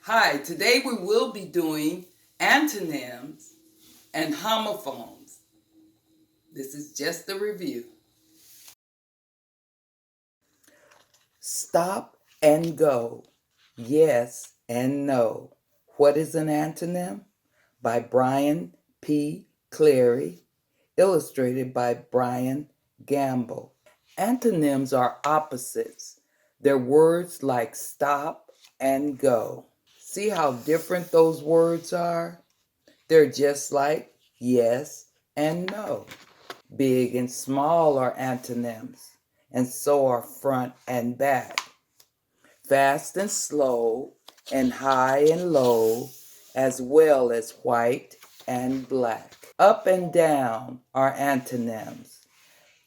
Hi, today we will be doing antonyms and homophones. This is just a review. Stop and go. Yes and no. What is an antonym? By Brian P. Cleary, illustrated by Brian Gable. Antonyms are opposites. They're words like stop and go. See how different those words are? They're just like yes and no. Big and small are antonyms, and so are front and back. Fast and slow, and high and low, as well as white and black. Up and down are antonyms,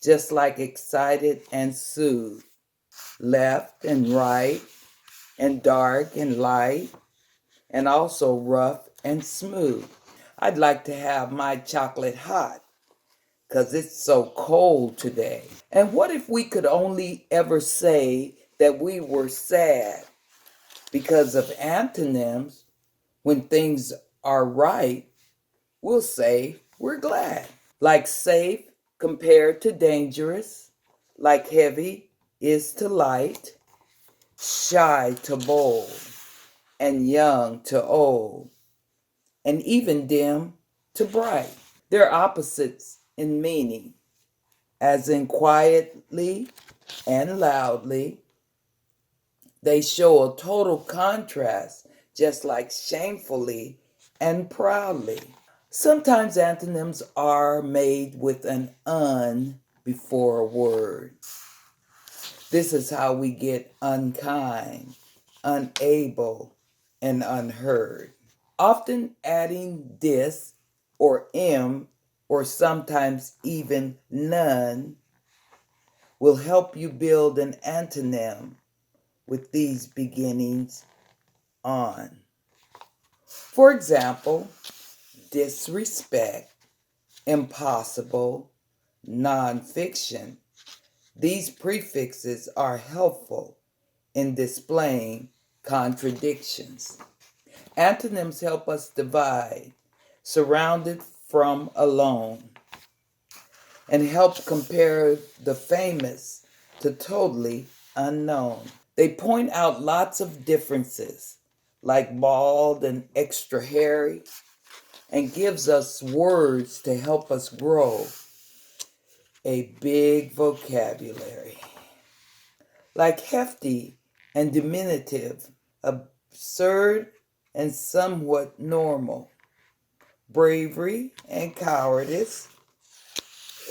just like excited and soothed. Left and right, and dark and light, and also rough and smooth. I'd like to have my chocolate hot, 'cause it's so cold today. And what if we could only ever say that we were sad? Because of antonyms, when things are right, we'll say we're glad. Like safe compared to dangerous, like heavy is to light, shy to bold, and young to old, and even dim to bright. They're opposites in meaning, as in quietly and loudly. They show a total contrast, just like shamefully and proudly. Sometimes antonyms are made with an un before a word. This is how we get unkind, unable, and unheard. Often adding dis or m, or sometimes even none, will help you build an antonym with these beginnings on. For example, disrespect, impossible, nonfiction. These prefixes are helpful in displaying contradictions. Antonyms help us divide, surrounded from alone, and help compare the famous to totally unknown. They point out lots of differences, like bald and extra hairy, and gives us words to help us grow a big vocabulary. Like hefty and diminutive, absurd and somewhat normal, bravery and cowardice,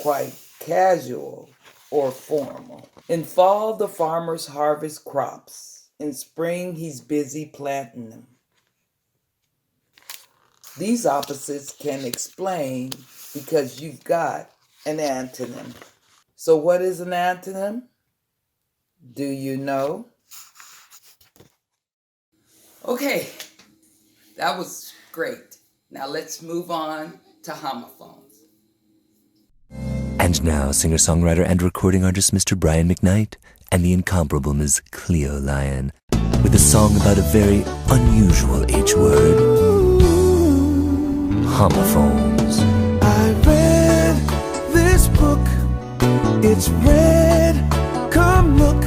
quite casual or formal. In fall, the farmers harvest crops. In spring, he's busy planting them. These opposites can explain because you've got an antonym. So what is an antonym? Do you know? Okay, that was great. Now let's move on to homophones. And now, singer-songwriter and recording artist Mr. Brian McKnight and the incomparable Ms. Cleo Lyon with a song about a very unusual H word, homophones. I read this book, it's red, come look,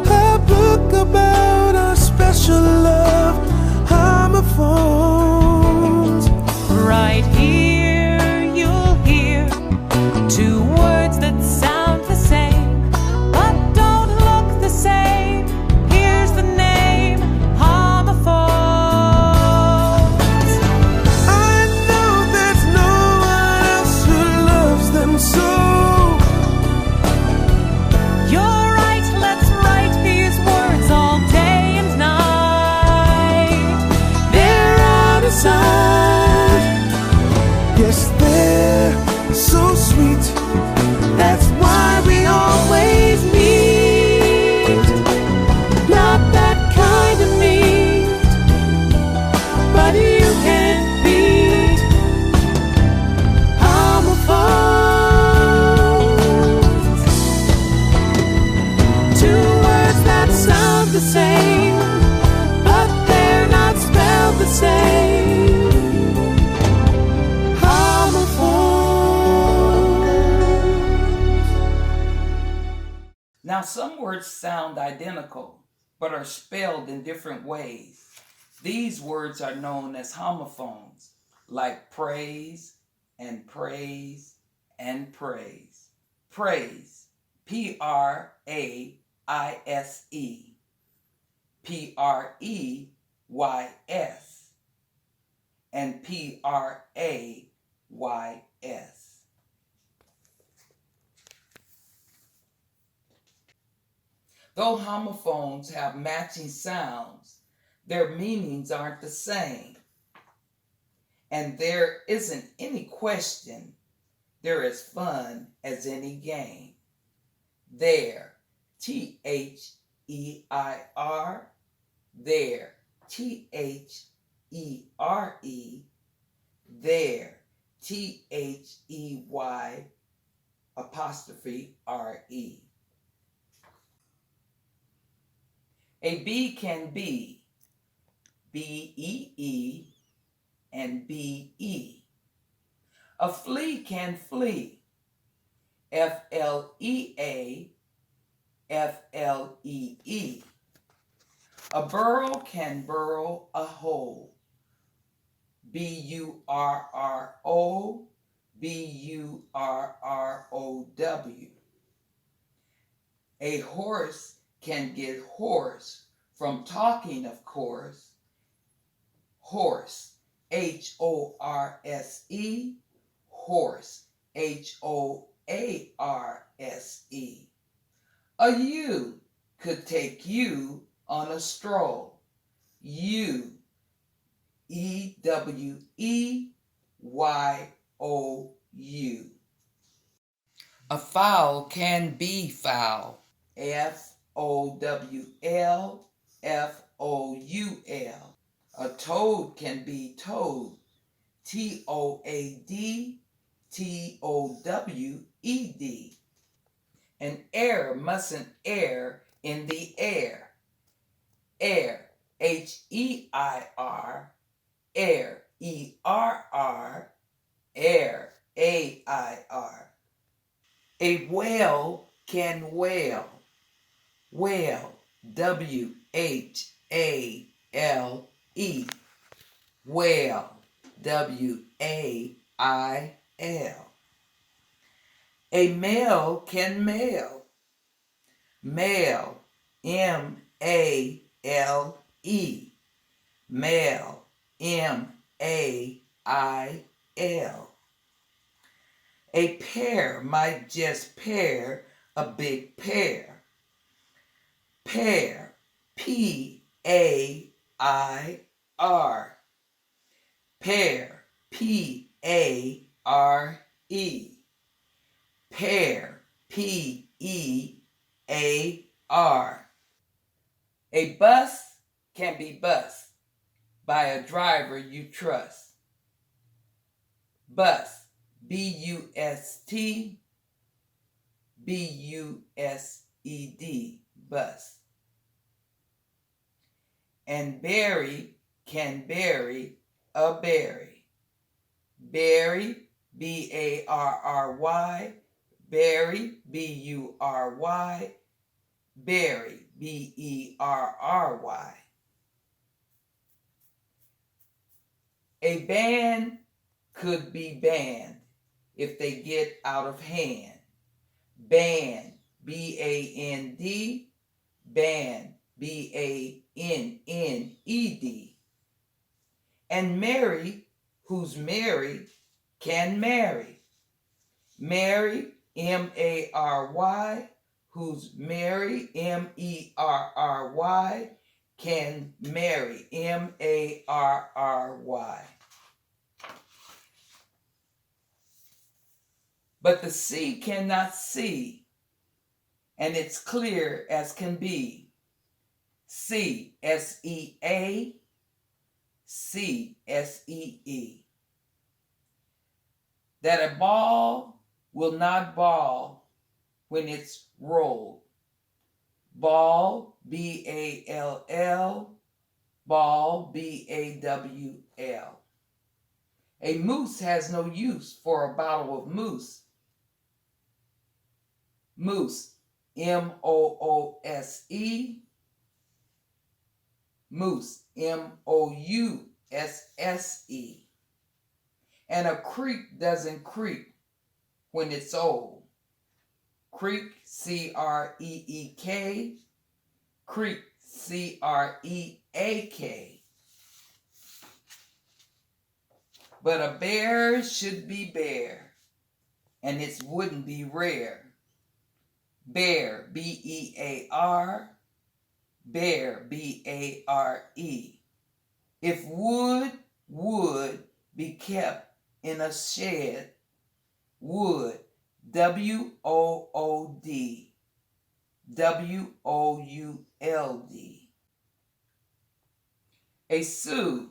a book about our special love, homophones. Right here you'll hear two words that sound the same, but don't look the same. Here's the name, homophones. I know there's no one else who loves them so. You're right, let's write these words all day and night. They're out of sight. Yes, they're so sweet. That's why we always meet. Not that kind of meet, but you can beat homophones. Two words that sound the same, but they're not Now, some words sound identical, but are spelled in different ways. These words are known as homophones, like praise and praise and praise. Praise, Praise, Preys, and Prays. Though homophones have matching sounds, their meanings aren't the same. And there isn't any question they're as fun as any game. There, Their, there, There, there, They''Re. A bee can be Bee and Be. A flea can flee Flea, Flee. A burrow can burrow a hole Burrow, Burrow. A horse can get hoarse from talking, of course. Horse, Horse, horse, Hoarse. A ewe could take you on a stroll. Eweyouu. A fowl can be foul. Fowl. A toad can be toad. Toad. An air mustn't air in the air. Air, Heir, air, Err, air, Air. A whale can wail. Whale, Whale. Whale, Wail. A male can mail. Mail, Male. Mail, Mail. A pear might just pear a big pear. Pear, Pair. Pear, Pare. Pear, Pear. A bus can be bussed by a driver you trust. Bus, Bust, Bused, bus. And berry can bury a berry. Berry, Barry, berry, Bury, berry, Berry. A band could be banned if they get out of hand. Band, Band, band, Banned. And Mary, who's married, can marry. Mary, Mary, who's married, Merry, can marry, Marry. But the sea cannot see, and it's clear as can be. Sea, Sea, Sea. That a ball will not ball when it's rolled. Ball, Ball, ball, Bawl. A moose has no use for a bottle of mousse. Moose, M-O-O-S-E, moose, M-O-U-S-S-E. And a creek doesn't creak when it's old. Creek, C-R-E-E-K, creek, C-R-E-A-K. But a bear should be bare, and it wouldn't be rare. Bear, B-E-A-R, bear, B-A-R-E. If would be kept in a shed, would, W-O-O-D, W-O-U-L-D. A Sioux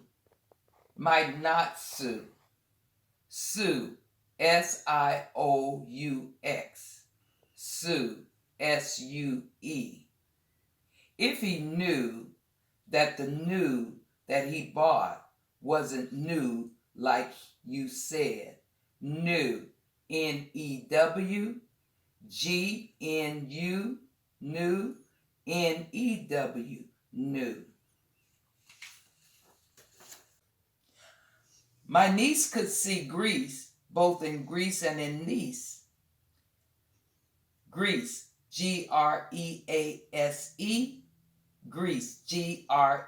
might not sue. Sue, S-I-O-U-X. Sue, S-U-E. If he knew that the new that he bought wasn't new like you said. New, N-E-W, G-N-U, new, N-E-W, new. My niece could see grease, both in Greece and in Nice. Greece, G-R-E-A-S-E, Greece, G-R-E-E-C-E,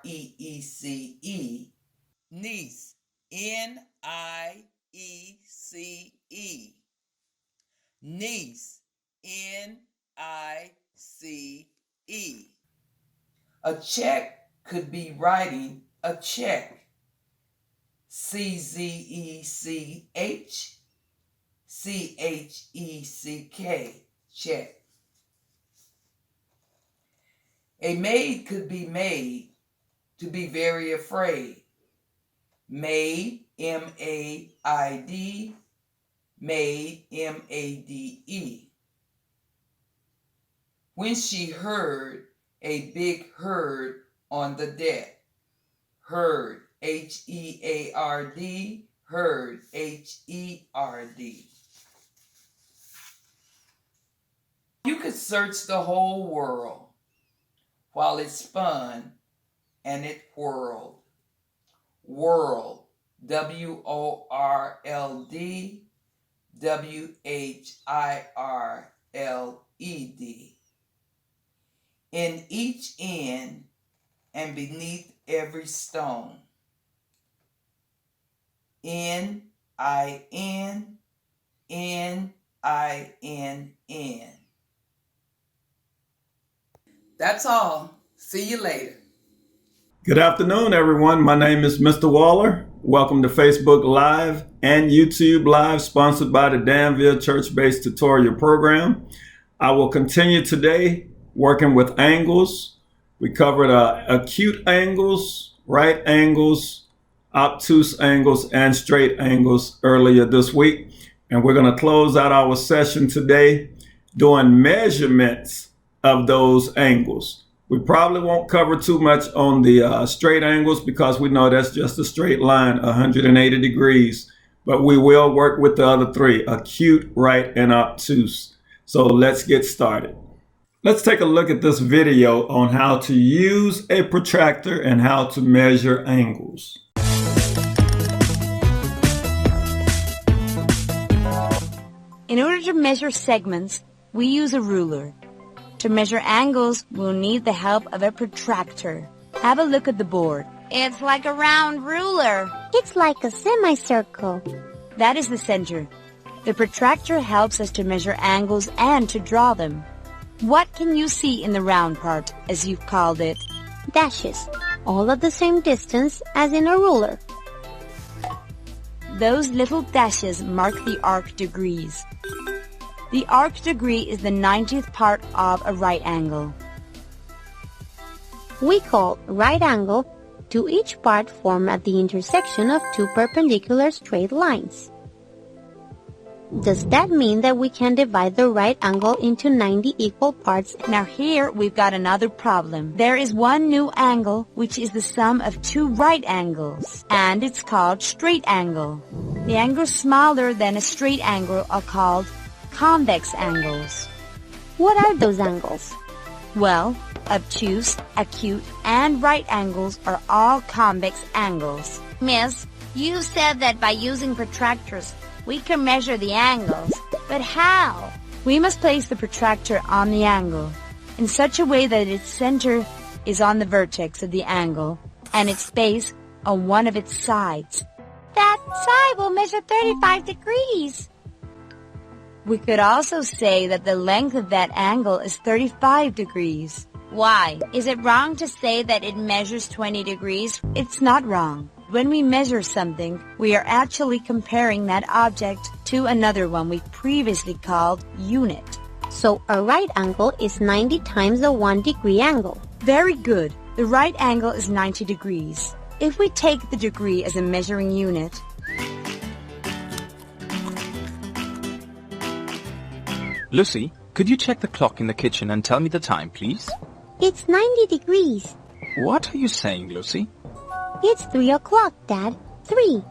Nice, N-I-E-C-E, Nice, N-I-C-E. A check could be writing a check. C-Z-E-C-H, C-H-E-C-K, check. A maid could be made to be very afraid. Maid, M-A-I-D, maid, M-A-D-E. When she heard a big herd on the deck, herd, H-E-A-R-D, herd, H-E-R-D. You could search the whole world while it spun and it whirled. World, W-O-R-L-D, W-H-I-R-L-E-D. In each end and beneath every stone. N-I-N, N-I-N-N. That's all. See you later. Good afternoon, everyone. My name is Mr. Waller. Welcome to Facebook Live and YouTube Live, sponsored by the Danville Church-based tutorial program. I will continue today working with angles. We covered acute angles, right angles, obtuse angles, and straight angles earlier this week. And we're going to close out our session today doing measurements of those angles. We probably won't cover too much on the straight angles because we know that's just a straight line, 180 degrees. But we will work with the other three, acute, right, and obtuse. So let's get started. Let's take a look at this video on how to use a protractor and how to measure angles. In order to measure segments, we use a ruler. To measure angles, we'll need the help of a protractor. Have a look at the board. It's like a round ruler. It's like a semicircle. That is the center. The protractor helps us to measure angles and to draw them. What can you see in the round part, as you've called it? Dashes, all at the same distance as in a ruler. Those little dashes mark the arc degrees. The arc degree is the 90th part of a right angle. We call right angle to each part formed at the intersection of two perpendicular straight lines. Does that mean that we can divide the right angle into 90 equal parts? Now here we've got another problem. There is one new angle which is the sum of two right angles, and it's called straight angle. The angles smaller than a straight angle are called convex angles. What are those angles? Well, obtuse, acute, and right angles are all convex angles. Miss, you said that by using protractors, we can measure the angles. But how? We must place the protractor on the angle in such a way that its center is on the vertex of the angle and its base on one of its sides. That side will measure 35 degrees. We could also say that the length of that angle is 35 degrees. Why? Is it wrong to say that it measures 20 degrees? It's not wrong. When we measure something, we are actually comparing that object to another one we previously called unit. So a right angle is 90 times the 1 degree angle. Very good. The right angle is 90 degrees. If we take the degree as a measuring unit, Lucy, could you check the clock in the kitchen and tell me the time, please? It's 90 degrees. What are you saying, Lucy? It's 3 o'clock, Dad. 3.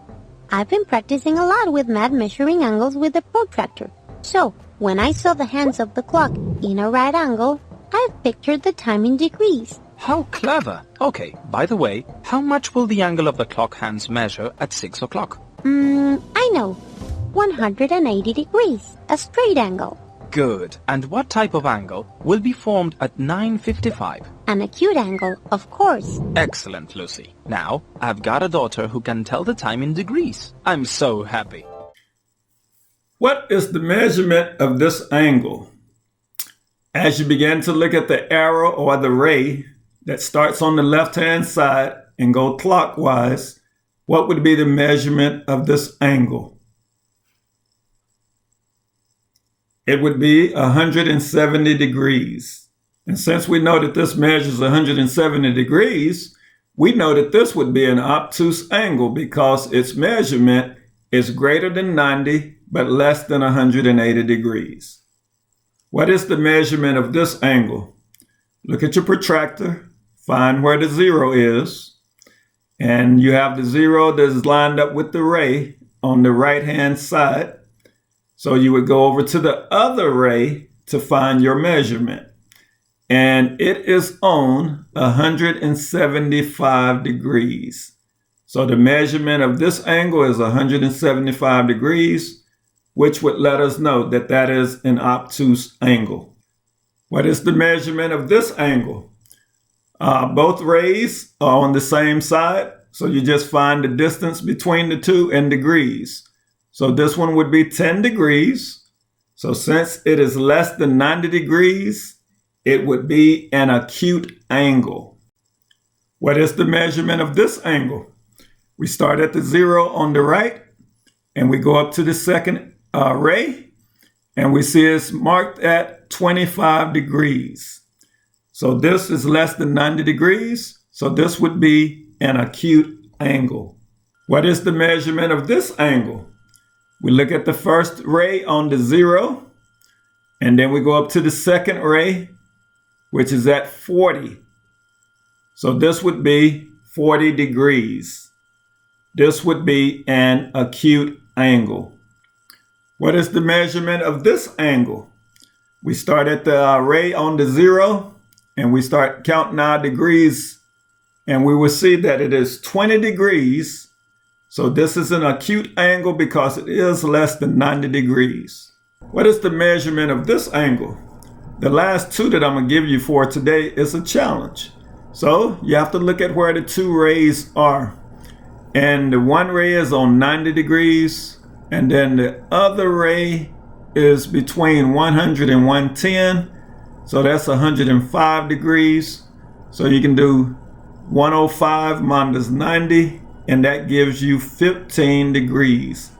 I've been practicing a lot with math measuring angles with the protractor. So, when I saw the hands of the clock in a right angle, I've pictured the time in degrees. How clever. Okay, by the way, how much will the angle of the clock hands measure at 6 o'clock? I know. 180 degrees. A straight angle. Good. And what type of angle will be formed at 9:55? An acute angle, of course. Excellent, Lucy. Now, I've got a daughter who can tell the time in degrees. I'm so happy. What is the measurement of this angle? As you begin to look at the arrow or the ray that starts on the left-hand side and go clockwise, what would be the measurement of this angle? It would be 170 degrees. And since we know that this measures 170 degrees, we know that this would be an obtuse angle because its measurement is greater than 90 but less than 180 degrees. What is the measurement of this angle? Look at your protractor, find where the 0 is, and you have the 0 that is lined up with the ray on the right-hand side. So you would go over to the other ray to find your measurement. And it is on 175 degrees. So the measurement of this angle is 175 degrees, which would let us know that that is an obtuse angle. What is the measurement of this angle? Both rays are on the same side, so you just find the distance between the two in degrees. So this one would be 10 degrees. So since it is less than 90 degrees, it would be an acute angle. What is the measurement of this angle? We start at the 0 on the right, and we go up to the second ray, and we see it's marked at 25 degrees. So this is less than 90 degrees, so this would be an acute angle. What is the measurement of this angle? We look at the first ray on the 0, and then we go up to the second ray, which is at 40. So this would be 40 degrees. This would be an acute angle. What is the measurement of this angle? We start at the ray on the 0, and we start counting our degrees, and we will see that it is 20 degrees. So this is an acute angle because it is less than 90 degrees. What is the measurement of this angle? The last two that I'm going to give you for today is a challenge. So you have to look at where the two rays are. And the one ray is on 90 degrees, and then the other ray is between 100 and 110. So that's 105 degrees. So you can do 105 minus 90. And that gives you 15 degrees.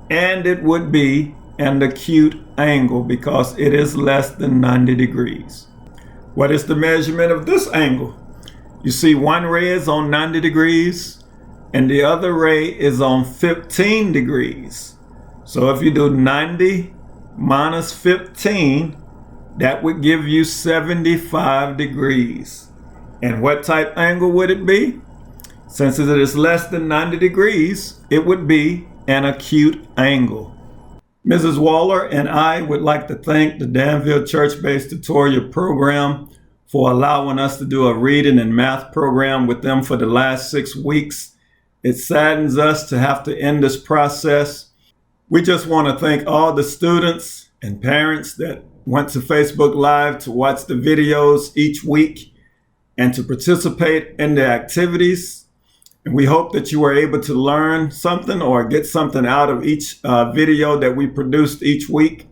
And it would be an acute angle because it is less than 90 degrees. What is the measurement of this angle? You see one ray is on 90 degrees and the other ray is on 15 degrees. So if you do 90 minus 15, that would give you 75 degrees. And what type angle would it be? Since it is less than 90 degrees, it would be an acute angle. Mrs. Waller and I would like to thank the Danville Church-Based Tutorial Program for allowing us to do a reading and math program with them for the last 6 weeks. It saddens us to have to end this process. We just want to thank all the students and parents that went to Facebook Live to watch the videos each week and to participate in the activities. And we hope that you were able to learn something or get something out of each video that we produced each week.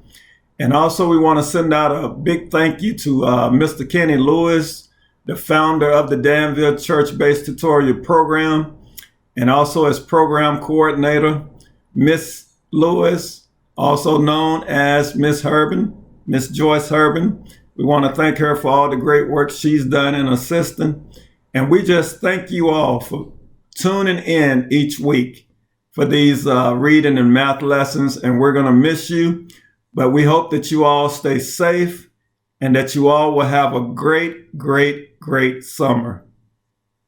And also we want to send out a big thank you to Mr. Kenny Lewis, the founder of the Danville Church-Based Tutorial Program, and also as program coordinator, Miss Lewis, also known as Miss Herbin, Miss Joyce Herbin. We want to thank her for all the great work she's done in assisting. And we just thank you all for tuning in each week for these reading and math lessons. And we're going to miss you, but we hope that you all stay safe and that you all will have a great, great, great summer.